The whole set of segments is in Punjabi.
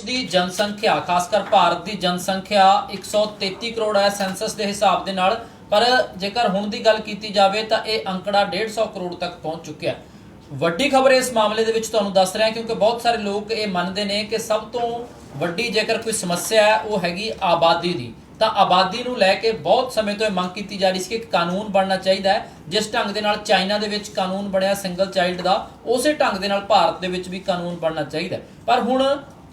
ਦੀ ਜਨਸੰਖਿਆ ਖਾਸਕਰ ਭਾਰਤ ਦੀ ਜਨਸੰਖਿਆ 133 ਕਰੋੜ ਹੈ ਸੈਂਸਸ ਦੇ ਹਿਸਾਬ ਦੇ ਨਾਲ, ਪਰ ਜੇਕਰ ਹੁਣ ਦੀ ਗੱਲ ਕੀਤੀ ਜਾਵੇ ਤਾਂ ਇਹ ਅੰਕੜਾ 150 ਕਰੋੜ ਤੱਕ ਪਹੁੰਚ ਚੁੱਕਿਆ। ਵੱਡੀ ਖਬਰ ਇਸ ਮਾਮਲੇ ਦੇ ਵਿੱਚ ਤੁਹਾਨੂੰ ਦੱਸ ਰਿਹਾ ਕਿਉਂਕਿ ਬਹੁਤ ਸਾਰੇ ਲੋਕ ਇਹ ਮੰਨਦੇ ਨੇ ਕਿ ਸਭ ਤੋਂ ਵੱਡੀ ਜੇਕਰ ਕੋਈ ਸਮੱਸਿਆ ਹੈ ਉਹ ਹੈਗੀ ਆਬਾਦੀ ਦੀ। ਤਾਂ ਆਬਾਦੀ ਨੂੰ ਲੈ ਕੇ ਬਹੁਤ ਸਮੇਂ ਤੋਂ ਇਹ ਮੰਗ ਕੀਤੀ ਜਾ ਰਹੀ ਸੀ ਕਿ ਇੱਕ ਕਾਨੂੰਨ ਬਣਨਾ ਚਾਹੀਦਾ ਹੈ, ਜਿਸ ਢੰਗ ਦੇ ਨਾਲ ਚਾਈਨਾ ਦੇ ਵਿੱਚ ਕਾਨੂੰਨ ਬਣਿਆ ਸਿੰਗਲ ਚਾਈਲਡ ਦਾ, ਉਸੇ ਢੰਗ ਦੇ ਨਾਲ ਭਾਰਤ ਦੇ ਵਿੱਚ ਵੀ ਕਾਨੂੰਨ ਬਣਨਾ ਚਾਹੀਦਾ। ਪਰ ਹੁਣ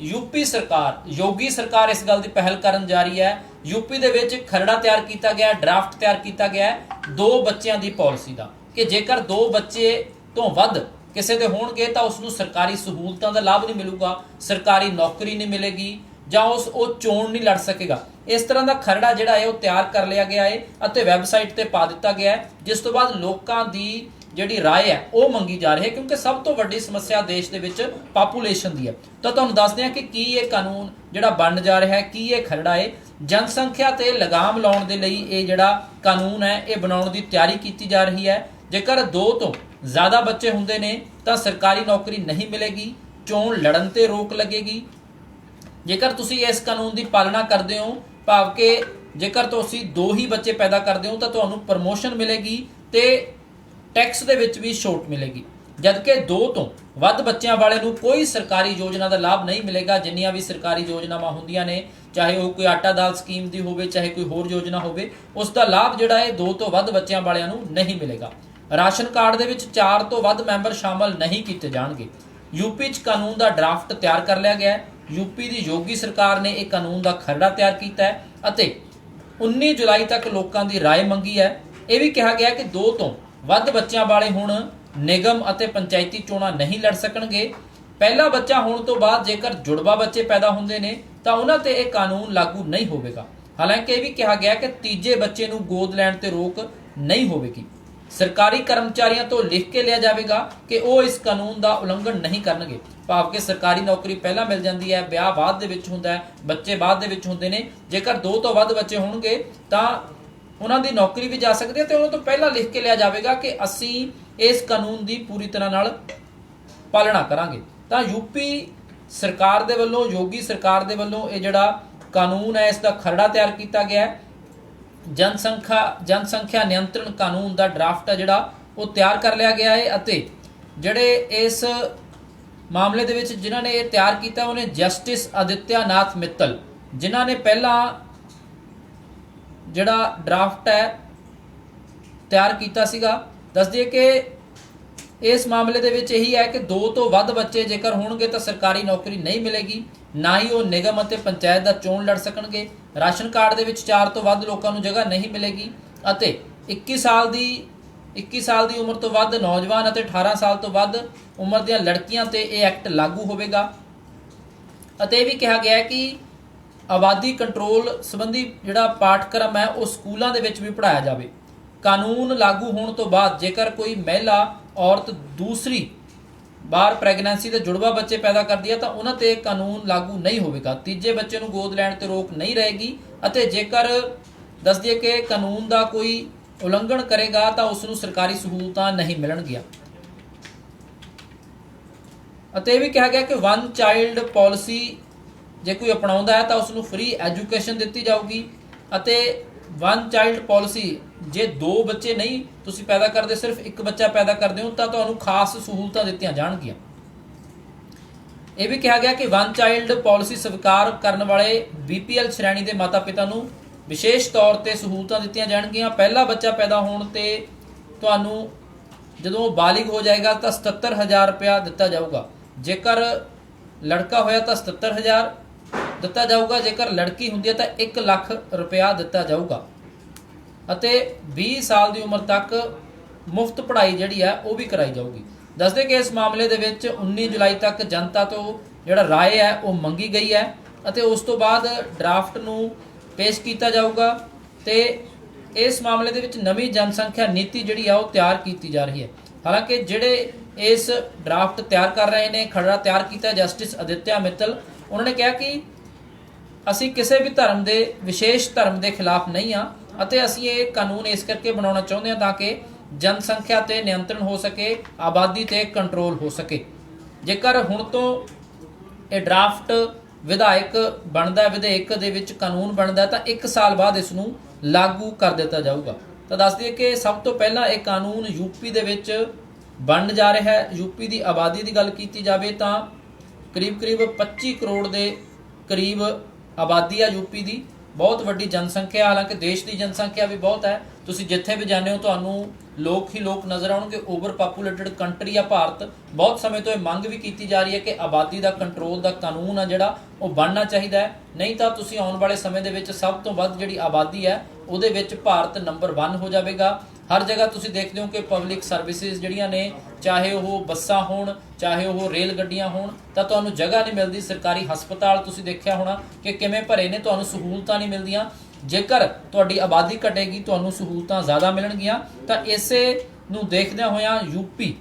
यूपी सरकार, योगी सरकार इस गल की पहल करन जा रही है। यूपी दे विच खरड़ा तैयार किया गया, ड्राफ्ट तैयार किया गया है 2 बच्चों की पॉलिसी का कि जेकर 2 बच्चे तो वध किसी के होणगे तां उसनूं सरकारी सहूलतां दा लाभ नहीं मिलूगा, सरकारी नौकरी नहीं मिलेगी जां वो चोण नहीं लड़ सकेगा। इस तरह का खरड़ा जिहड़ा है वो तैयार कर लिया गया है अते वैबसाइट ते पा दिता गया है, जिस तो बाद लोकां दी ਜਿਹੜੀ ਰਾਏ ਹੈ ਉਹ ਮੰਗੀ ਜਾ ਰਹੀ ਹੈ ਕਿਉਂਕਿ ਸਭ ਤੋਂ ਵੱਡੀ ਸਮੱਸਿਆ ਦੇਸ਼ ਦੇ ਵਿੱਚ ਪਾਪੂਲੇਸ਼ਨ ਦੀ ਹੈ। ਤਾਂ ਤੁਹਾਨੂੰ ਦੱਸਦੇ ਹਾਂ ਕਿ ਕੀ ਇਹ ਕਾਨੂੰਨ ਜਿਹੜਾ ਬਣ ਜਾ ਰਿਹਾ ਹੈ, ਕੀ ਇਹ ਖਰੜਾ ਹੈ। ਜਨਸੰਖਿਆ ਤੇ ਲਗਾਮ ਲਾਉਣ ਦੇ ਲਈ ਇਹ ਜਿਹੜਾ ਕਾਨੂੰਨ ਹੈ ਇਹ ਬਣਾਉਣ ਦੀ ਤਿਆਰੀ ਕੀਤੀ ਜਾ ਰਹੀ ਹੈ। ਜੇਕਰ 2 ਤੋਂ ਜ਼ਿਆਦਾ ਬੱਚੇ ਹੁੰਦੇ ਨੇ ਤਾਂ ਸਰਕਾਰੀ ਨੌਕਰੀ ਨਹੀਂ ਮਿਲੇਗੀ, ਚੋਣ ਲੜਨ ਤੇ ਰੋਕ ਲੱਗੇਗੀ। ਜੇਕਰ ਤੁਸੀਂ ਇਸ ਕਾਨੂੰਨ ਦੀ ਪਾਲਣਾ ਕਰਦੇ ਹੋ, ਭਾਵ ਕਿ ਜੇਕਰ ਤੁਸੀਂ 2 ਹੀ ਬੱਚੇ ਪੈਦਾ ਕਰਦੇ ਹੋ ਤਾਂ ਤੁਹਾਨੂੰ ਪ੍ਰਮੋਸ਼ਨ ਮਿਲੇਗੀ ਤੇ टैक्स दे विच भी छूट मिलेगी, जबकि 2 तो वध बच्चों वाले नूं कोई सरकारी योजना का लाभ नहीं मिलेगा। जिन्नियां भी सरकारी योजनावां हुंदियां ने, चाहे वो कोई आटा दाल स्कीम की होवे, चाहे कोई होर योजना होवे, उसका लाभ जिहड़ा है 2 तो वध बच्चों वालियां नूं नहीं मिलेगा। राशन कार्ड दे विच 4 तो वध मैंबर शामिल नहीं किए जाणगे। यूपी च कानून का ड्राफ्ट तैयार कर लिया गया है। यूपी की योगी सरकार ने एक कानून का खरड़ा तैयार किया है अते 19 जुलाई तक लोगों की राय मंगी है। यह भी कहा गया कि 2 तो ਵੱਧ ਬੱਚਿਆਂ ਵਾਲੇ ਹੁਣ ਨਿਗਮ ਅਤੇ ਪੰਚਾਇਤੀ ਚੋਣਾਂ ਨਹੀਂ ਲੜ ਸਕਣਗੇ। ਪਹਿਲਾ ਬੱਚਾ ਹੋਣ ਤੋਂ ਬਾਅਦ ਜੇਕਰ ਜੁੜਵਾ ਬੱਚੇ ਪੈਦਾ ਹੁੰਦੇ ਨੇ ਤਾਂ ਉਹਨਾਂ ਤੇ ਇਹ ਕਾਨੂੰਨ ਲਾਗੂ ਨਹੀਂ ਹੋਵੇਗਾ। ਹਾਲਾਂਕਿ ਇਹ ਵੀ ਕਿਹਾ ਗਿਆ ਕਿ ਤੀਜੇ ਬੱਚੇ ਨੂੰ ਗੋਦ ਲੈਣ ਤੇ ਰੋਕ ਨਹੀਂ ਹੋਵੇਗੀ। ਸਰਕਾਰੀ ਕਰਮਚਾਰੀਆਂ ਤੋਂ ਲਿਖ ਕੇ ਲਿਆ ਜਾਵੇਗਾ ਕਿ ਉਹ ਇਸ ਕਾਨੂੰਨ ਦਾ ਉਲੰਘਣ ਨਹੀਂ ਕਰਨਗੇ, ਭਾਵ ਕਿ ਸਰਕਾਰੀ ਨੌਕਰੀ ਪਹਿਲਾਂ ਮਿਲ ਜਾਂਦੀ ਹੈ, ਵਿਆਹ ਬਾਅਦ ਦੇ ਵਿੱਚ ਹੁੰਦਾ ਹੈ, ਬੱਚੇ ਬਾਅਦ ਦੇ ਵਿੱਚ ਹੁੰਦੇ ਨੇ। ਜੇਕਰ 2 ਤੋਂ ਵੱਧ ਬੱਚੇ ਹੋਣਗੇ ਤਾਂ ਉਹਨਾਂ ਦੀ ਨੌਕਰੀ ਵੀ ਜਾ ਸਕਦੀ ਹੈ ਤੇ ਉਹਨਾਂ ਤੋਂ ਪਹਿਲਾਂ ਲਿਖ ਕੇ ਲਿਆ ਜਾਵੇਗਾ ਕਿ ਅਸੀਂ ਇਸ ਕਾਨੂੰਨ ਦੀ ਪੂਰੀ ਤਰ੍ਹਾਂ ਨਾਲ ਪਾਲਣਾ ਕਰਾਂਗੇ। ਤਾਂ ਯੂਪੀ ਸਰਕਾਰ ਦੇ ਵੱਲੋਂ, ਯੋਗੀ ਸਰਕਾਰ ਦੇ ਵੱਲੋਂ ਇਹ ਜਿਹੜਾ ਕਾਨੂੰਨ ਹੈ ਇਸ ਦਾ ਖਰੜਾ ਤਿਆਰ ਕੀਤਾ ਗਿਆ ਹੈ। ਜਨਸੰਖਿਆ ਨਿਯੰਤਰਣ ਕਾਨੂੰਨ ਦਾ ਡਰਾਫਟ ਹੈ ਜਿਹੜਾ ਉਹ ਤਿਆਰ ਕਰ ਲਿਆ ਗਿਆ ਹੈ ਅਤੇ ਜਿਹੜੇ ਇਸ ਮਾਮਲੇ ਦੇ ਵਿੱਚ ਜਿਨ੍ਹਾਂ ਨੇ ਇਹ ਤਿਆਰ ਕੀਤਾ ਉਹਨੇ ਜਸਟਿਸ ਆਦਿਤਿਆ ਨਾਥ ਮਿੱਤਲ, ਜਿਨ੍ਹਾਂ ਨੇ ਪਹਿਲਾਂ ਜਿਹੜਾ ਡਰਾਫਟ ਹੈ ਤਿਆਰ ਕੀਤਾ ਸੀਗਾ। ਦੱਸ ਦਈਏ ਕਿ ਇਸ ਮਾਮਲੇ ਦੇ ਵਿੱਚ ਇਹੀ ਹੈ ਕਿ 2 ਤੋਂ ਵੱਧ ਬੱਚੇ ਜੇਕਰ ਹੋਣਗੇ ਤਾਂ ਸਰਕਾਰੀ ਨੌਕਰੀ ਨਹੀਂ ਮਿਲੇਗੀ, ਨਾ ਹੀ ਉਹ ਨਿਗਮ ਅਤੇ ਪੰਚਾਇਤ ਦਾ ਚੋਣ ਲੜ ਸਕਣਗੇ। ਰਾਸ਼ਨ ਕਾਰਡ ਦੇ ਵਿੱਚ 4 ਤੋਂ ਵੱਧ ਲੋਕਾਂ ਨੂੰ ਜਗ੍ਹਾ ਨਹੀਂ ਮਿਲੇਗੀ ਅਤੇ 21 ਸਾਲ ਦੀ ਉਮਰ ਤੋਂ ਵੱਧ ਨੌਜਵਾਨ ਅਤੇ 18 ਸਾਲ ਤੋਂ ਵੱਧ ਉਮਰ ਦੀਆਂ ਲੜਕੀਆਂ ਤੇ ਇਹ ਐਕਟ ਲਾਗੂ ਹੋਵੇਗਾ। ਅਤੇ ਇਹ ਵੀ ਕਿਹਾ ਗਿਆ ਹੈ ਕਿ ਆਬਾਦੀ ਕੰਟਰੋਲ ਸੰਬੰਧੀ ਜਿਹੜਾ ਪਾਠਕ੍ਰਮ ਹੈ ਉਹ ਸਕੂਲਾਂ ਦੇ ਵਿੱਚ ਵੀ ਪੜ੍ਹਾਇਆ ਜਾਵੇ। ਕਾਨੂੰਨ ਲਾਗੂ ਹੋਣ ਤੋਂ ਬਾਅਦ ਜੇਕਰ ਕੋਈ ਮਹਿਲਾ ਔਰਤ ਦੂਸਰੀ ਬਾਰ ਪ੍ਰੈਗਨੈਂਸੀ ਤੇ ਜੁੜਵਾ ਬੱਚੇ ਪੈਦਾ ਕਰਦੀ ਹੈ ਤਾਂ ਉਹਨਾਂ ਤੇ ਕਾਨੂੰਨ ਲਾਗੂ ਨਹੀਂ ਹੋਵੇਗਾ। ਤੀਜੇ ਬੱਚੇ ਨੂੰ ਗੋਦ ਲੈਣ ਤੇ ਰੋਕ ਨਹੀਂ ਰਹੇਗੀ ਅਤੇ ਜੇਕਰ ਦੱਸ ਦਈਏ ਕਿ ਕਾਨੂੰਨ ਦਾ ਕੋਈ ਉਲੰਘਣ ਕਰੇਗਾ ਤਾਂ ਉਸ ਨੂੰ ਸਰਕਾਰੀ ਸਹੂਲਤਾਂ ਨਹੀਂ ਮਿਲਣਗੀਆਂ। ਅਤੇ ਇਹ ਵੀ ਕਿਹਾ ਗਿਆ ਕਿ 1 ਚਾਈਲਡ ਪਾਲਿਸੀ ਜੇ ਕੋਈ ਅਪਣਾਉਂਦਾ ਹੈ ਤਾਂ ਉਸ ਨੂੰ ਫ੍ਰੀ ਐਜੂਕੇਸ਼ਨ ਦਿੱਤੀ ਜਾਊਗੀ ਅਤੇ 1 ਚਾਈਲਡ ਪਾਲਿਸੀ ਜੇ 2 ਬੱਚੇ ਨਹੀਂ ਤੁਸੀਂ ਪੈਦਾ ਕਰਦੇ, ਸਿਰਫ 1 ਬੱਚਾ ਪੈਦਾ ਕਰਦੇ ਹੋ ਤਾਂ ਤੁਹਾਨੂੰ ਖਾਸ ਸਹੂਲਤਾਂ ਦਿੱਤੀਆਂ ਜਾਣਗੀਆਂ। ਇਹ ਵੀ ਕਿਹਾ ਗਿਆ ਕਿ 1 ਚਾਈਲਡ ਪਾਲਿਸੀ ਸਵੀਕਾਰ ਕਰਨ ਵਾਲੇ BPL ਸ਼੍ਰੇਣੀ ਦੇ ਮਾਤਾ ਪਿਤਾ ਨੂੰ ਵਿਸ਼ੇਸ਼ ਤੌਰ ਤੇ ਸਹੂਲਤਾਂ ਦਿੱਤੀਆਂ ਜਾਣਗੀਆਂ। ਪਹਿਲਾ ਬੱਚਾ ਪੈਦਾ ਹੋਣ ਤੇ ਤੁਹਾਨੂੰ ਜਦੋਂ ਬਾਲਿਗ ਹੋ ਜਾਏਗਾ ਤਾਂ 77,000 ਰੁਪਇਆ ਦਿੱਤਾ ਜਾਊਗਾ। ਜੇਕਰ ਲੜਕਾ ਹੋਇਆ ਤਾਂ 77,000 ਦਿੱਤਾ ਜਾਊਗਾ, ਜੇਕਰ ਲੜਕੀ ਹੁੰਦੀ ਹੈ ਤਾਂ 1 ਲੱਖ ਰੁਪਇਆ ਦਿੱਤਾ ਜਾਊਗਾ ਅਤੇ 20 ਸਾਲ ਦੀ ਉਮਰ ਤੱਕ ਮੁਫਤ ਪੜ੍ਹਾਈ ਜਿਹੜੀ ਹੈ ਉਹ ਵੀ ਕਰਾਈ ਜਾਊਗੀ। ਦੱਸਦੇ ਕਿ ਇਸ ਮਾਮਲੇ ਦੇ ਵਿੱਚ 19 ਜੁਲਾਈ ਤੱਕ ਜਨਤਾ ਤੋਂ ਜਿਹੜਾ ਰਾਏ ਹੈ ਉਹ ਮੰਗੀ ਗਈ ਹੈ ਅਤੇ ਉਸ ਤੋਂ ਬਾਅਦ ਡਰਾਫਟ ਨੂੰ ਪੇਸ਼ ਕੀਤਾ ਜਾਊਗਾ ਤੇ ਇਸ ਮਾਮਲੇ ਦੇ ਵਿੱਚ ਨਵੀਂ ਜਨਸੰਖਿਆ ਨੀਤੀ ਜਿਹੜੀ ਆ ਉਹ ਤਿਆਰ ਕੀਤੀ ਜਾ ਰਹੀ ਹੈ। ਹਾਲਾਂਕਿ ਜਿਹੜੇ ਇਸ ਡਰਾਫਟ ਤਿਆਰ ਕਰ ਰਹੇ ਨੇ, ਖਰੜਾ ਤਿਆਰ ਕੀਤਾ ਜਸਟਿਸ ਆਦਿਤਿਆ ਮਿੱਤਲ, ਉਹਨਾਂ ਨੇ ਕਿਹਾ ਕਿ ਅਸੀਂ ਕਿਸੇ ਵੀ ਧਰਮ ਦੇ ਵਿਸ਼ੇਸ਼ ਧਰਮ ਦੇ ਖਿਲਾਫ ਨਹੀਂ ਆ ਅਤੇ ਅਸੀਂ ਇਹ ਕਾਨੂੰਨ ਇਸ ਕਰਕੇ ਬਣਾਉਣਾ ਚਾਹੁੰਦੇ ਹਾਂ ਤਾਂ ਕਿ ਜਨਸੰਖਿਆ ਤੇ ਨਿਯੰਤਰਣ ਹੋ ਸਕੇ, ਆਬਾਦੀ ਤੇ ਕੰਟਰੋਲ ਹੋ ਸਕੇ। ਜੇਕਰ ਹੁਣ ਤੋਂ ਇਹ ਡਰਾਫਟ ਵਿਧਾਇਕ ਬਣਦਾ, ਵਿਧੇਇਕ ਦੇ ਵਿੱਚ ਕਾਨੂੰਨ ਬਣਦਾ ਤਾਂ 1 ਸਾਲ ਬਾਅਦ ਇਸ ਨੂੰ ਲਾਗੂ ਕਰ ਦਿੱਤਾ ਜਾਊਗਾ। ਤਾਂ ਦੱਸ ਦਈਏ ਕਿ ਸਭ ਤੋਂ ਪਹਿਲਾਂ ਇਹ ਕਾਨੂੰਨ ਯੂਪੀ ਦੇ ਵਿੱਚ ਬਣਨ ਜਾ ਰਿਹਾ ਹੈ। ਯੂਪੀ ਦੀ ਆਬਾਦੀ ਦੀ ਗੱਲ ਕੀਤੀ ਜਾਵੇ ਤਾਂ ਕਰੀਬ 25 ਕਰੋੜ ਦੇ ਕਰੀਬ ਆਬਾਦੀ ਆ ਯੂਪੀ ਦੀ। ਬਹੁਤ ਵੱਡੀ ਜਨਸੰਖਿਆ, ਹਾਲਾਂਕਿ ਦੇਸ਼ ਦੀ ਜਨਸੰਖਿਆ ਵੀ ਬਹੁਤ ਹੈ। ਤੁਸੀਂ ਜਿੱਥੇ ਵੀ ਜਾਂਦੇ ਹੋ ਤੁਹਾਨੂੰ ਲੋਕ ਹੀ ਲੋਕ ਨਜ਼ਰ ਆਉਣਗੇ। ਓਵਰ ਪਾਪੂਲੇਟਡ ਕੰਟਰੀ ਆ ਭਾਰਤ। ਬਹੁਤ ਸਮੇਂ ਤੋਂ ਇਹ ਮੰਗ ਵੀ ਕੀਤੀ ਜਾ ਰਹੀ ਹੈ ਕਿ ਆਬਾਦੀ ਦਾ ਕੰਟਰੋਲ ਦਾ ਕਾਨੂੰਨ ਆ ਜਿਹੜਾ ਉਹ ਬਣਨਾ ਚਾਹੀਦਾ ਹੈ, ਨਹੀਂ ਤਾਂ ਤੁਸੀਂ ਆਉਣ ਵਾਲੇ ਸਮੇਂ ਦੇ ਵਿੱਚ ਸਭ ਤੋਂ ਵੱਧ ਜਿਹੜੀ ਆਬਾਦੀ ਹੈ ਉਹਦੇ ਵਿੱਚ ਭਾਰਤ ਨੰਬਰ 1 ਹੋ ਜਾਵੇਗਾ। ਹਰ ਜਗ੍ਹਾ ਤੁਸੀਂ ਦੇਖਦੇ ਹੋ ਕਿ ਪਬਲਿਕ ਸਰਵਿਸਿਜ਼ ਜਿਹੜੀਆਂ ਨੇ, ਚਾਹੇ ਉਹ ਬੱਸਾਂ ਹੋਣ, ਚਾਹੇ ਉਹ ਰੇਲ ਗੱਡੀਆਂ ਹੋਣ, ਤਾਂ ਤੁਹਾਨੂੰ ਜਗ੍ਹਾ ਨਹੀਂ ਮਿਲਦੀ। ਸਰਕਾਰੀ ਹਸਪਤਾਲ ਤੁਸੀਂ ਦੇਖਿਆ ਹੋਣਾ ਕਿ ਕਿਵੇਂ ਭਰੇ ਨੇ, ਤੁਹਾਨੂੰ ਸਹੂਲਤਾਂ ਨਹੀਂ ਮਿਲਦੀਆਂ। ਜੇਕਰ ਤੁਹਾਡੀ ਆਬਾਦੀ ਘਟੇਗੀ ਤੁਹਾਨੂੰ ਸਹੂਲਤਾਂ ਜ਼ਿਆਦਾ ਮਿਲਣਗੀਆਂ। ਤਾਂ ਇਸੇ ਨੂੰ ਦੇਖਦਿਆਂ ਹੋਇਆਂ ਯੂਪੀ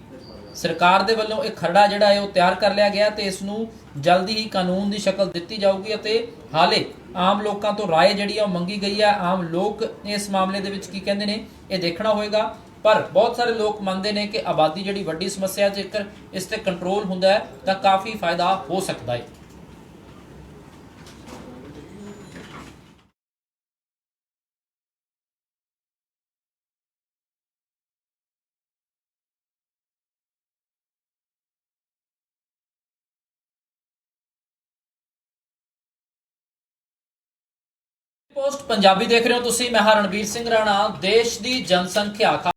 ਸਰਕਾਰ ਦੇ ਵੱਲੋਂ ਇਹ ਖਰੜਾ ਜਿਹੜਾ ਹੈ ਉਹ ਤਿਆਰ ਕਰ ਲਿਆ ਗਿਆ ਤੇ ਇਸ ਨੂੰ ਜਲਦੀ ਹੀ ਕਾਨੂੰਨ ਦੀ ਸ਼ਕਲ ਦਿੱਤੀ ਜਾਊਗੀ। ਅਤੇ ਹਾਲੇ ਆਮ ਲੋਕਾਂ ਤੋਂ ਰਾਏ ਜਿਹੜੀ ਆ ਉਹ ਮੰਗੀ ਗਈ ਹੈ। ਆਮ ਲੋਕ ਇਸ ਮਾਮਲੇ ਦੇ ਵਿੱਚ ਕੀ ਕਹਿੰਦੇ ਨੇ ਇਹ ਦੇਖਣਾ ਹੋਏਗਾ। ਪਰ ਬਹੁਤ ਸਾਰੇ ਲੋਕ ਮੰਨਦੇ ਨੇ ਕਿ ਆਬਾਦੀ ਜਿਹੜੀ ਵੱਡੀ ਸਮੱਸਿਆ, ਜੇਕਰ ਇਸ ਤੇ ਕੰਟਰੋਲ ਹੁੰਦਾ ਹੈ ਤਾਂ ਕਾਫੀ ਫਾਇਦਾ ਹੋ ਸਕਦਾ ਹੈ। ਪੋਸਟ ਪੰਜਾਬੀ ਦੇਖ ਰਹੇ ਹੋ ਤੁਸੀਂ। ਮੈਂ ਹਾਂ ਰਣਬੀਰ ਸਿੰਘ ਰਾਣਾ। ਦੇਸ਼ ਦੀ ਜਨਸੰਖਿਆ